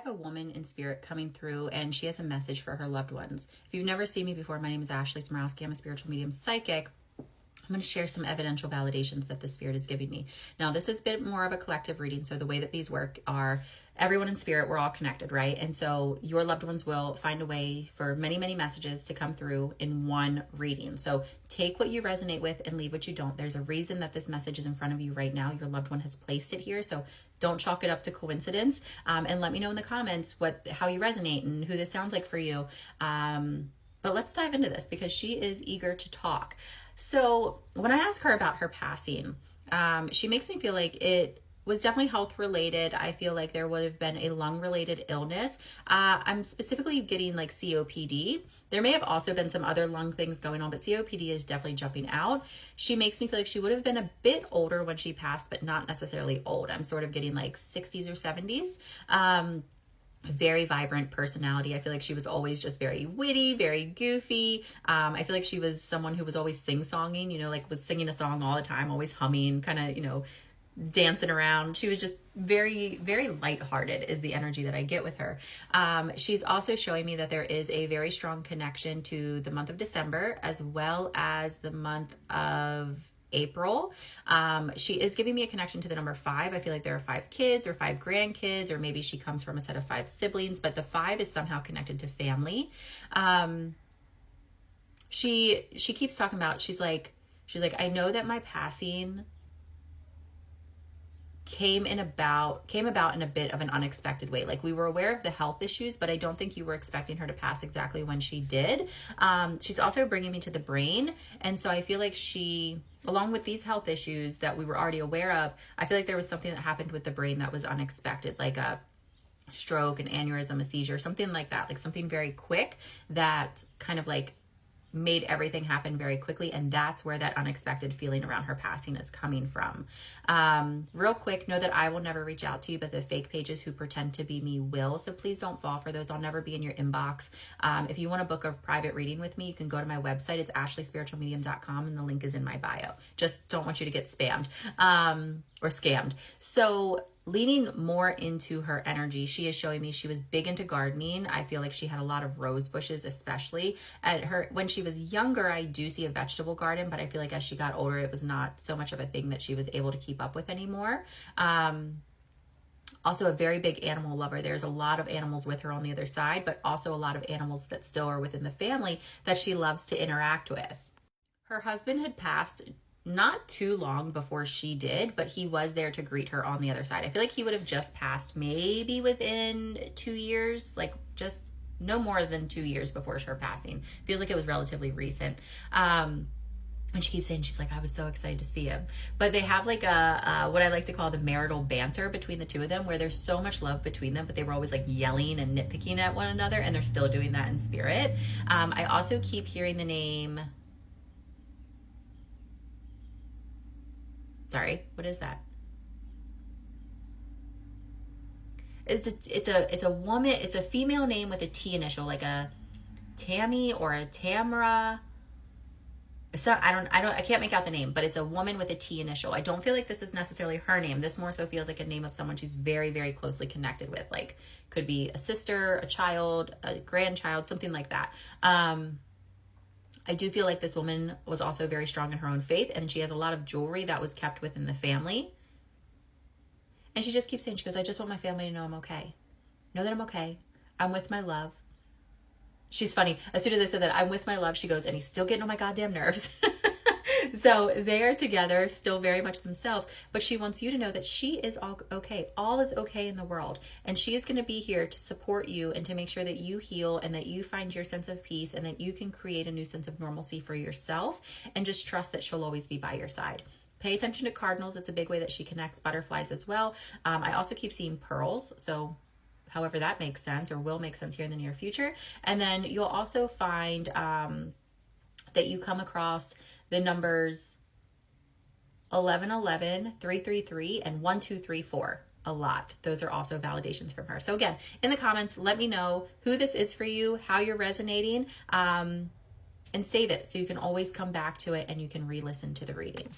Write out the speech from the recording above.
have a woman in spirit coming through, and she has a message for her loved ones. If you've never seen me before, my name is Ashley Smrowski. I'm a spiritual medium psychic. I'm going to share some evidential validations that the spirit is giving me. Now, this is a bit more of a collective reading. So the way that these work are everyone in spirit, we're all connected, right? And so your loved ones will find a way for many, many messages to come through in one reading. So take what you resonate with and leave what you don't. There's a reason that this message is in front of you right now. Your loved one has placed it here. So don't chalk it up to coincidence. And let me know in the comments how you resonate and who this sounds like for you. But let's dive into this because she is eager to talk. So when I ask her about her passing, she makes me feel like it was definitely health related. I feel like there would have been a lung related illness. I'm specifically getting like COPD. There may have also been some other lung things going on, but COPD is definitely jumping out. She makes me feel like she would have been a bit older when she passed, but not necessarily old. I'm sort of getting like 60s or 70s. Very vibrant personality. I feel like she was always just very witty, very goofy. I feel like she was someone who was always sing-songing, like was singing a song all the time, always humming, kind of, dancing around. She was just very, very lighthearted is the energy that I get with her. She's also showing me that there is a very strong connection to the month of December as well as the month of April. She is giving me a connection to the number 5. I feel like there are 5 kids or 5 grandkids, or maybe she comes from a set of 5 siblings, but the 5 is somehow connected to family. She keeps talking about, she's like, I know that my passing came about in a bit of an unexpected way. Like we were aware of the health issues, but I don't think you were expecting her to pass exactly when she did. She's also bringing me to the brain. And so I feel like she, along with these health issues that we were already aware of, I feel like there was something that happened with the brain that was unexpected, like a stroke, an aneurysm, a seizure, something like that, like something very quick that kind of like made everything happen very quickly. And that's where that unexpected feeling around her passing is coming from. Real quick, know that I will never reach out to you, but the fake pages who pretend to be me will. So please don't fall for those. I'll never be in your inbox. If you want to book a private reading with me, you can go to my website. It's ashleyspiritualmedium.com and the link is in my bio. Just don't want you to get spammed or scammed. So leaning more into her energy, she is showing me she was big into gardening. I feel like she had a lot of rose bushes, especially when she was younger. I do see a vegetable garden, but I feel like as she got older, it was not so much of a thing that she was able to keep up with anymore. Also a very big animal lover. There's a lot of animals with her on the other side, but also a lot of animals that still are within the family that she loves to interact with. Her husband had passed not too long before she did, but he was there to greet her on the other side. I feel like he would have just passed maybe within 2 years, like just no more than 2 years before her passing. Feels like it was relatively recent. And she keeps saying, she's like, I was so excited to see him. But they have like what I like to call the marital banter between the two of them, where there's so much love between them, but they were always like yelling and nitpicking at one another, and they're still doing that in spirit. I also keep hearing the name, sorry, what is that? It's a woman, it's a female name with a T initial, like a Tammy or a Tamara. So I can't make out the name, but it's a woman with a T initial. I don't feel like this is necessarily her name. This more so feels like a name of someone she's very, very closely connected with. Like could be a sister, a child, a grandchild, something like that. I do feel like this woman was also very strong in her own faith, and she has a lot of jewelry that was kept within the family. And she just keeps saying, she goes, I just want my family to know I'm okay. Know that I'm okay. I'm with my love. She's funny. As soon as I said that, I'm with my love, she goes, and he's still getting on my goddamn nerves. So they are together, still very much themselves, but she wants you to know that she is all okay. All is okay in the world. And she is going to be here to support you and to make sure that you heal and that you find your sense of peace and that you can create a new sense of normalcy for yourself, and just trust that she'll always be by your side. Pay attention to cardinals. It's a big way that she connects butterflies as well. I also keep seeing pearls. So however that makes sense or will make sense here in the near future. And then you'll also find that you come across the numbers 1111, 333, and 1234 a lot. Those are also validations from her. So again, in the comments, let me know who this is for you, how you're resonating, and save it so you can always come back to it and you can re-listen to the reading.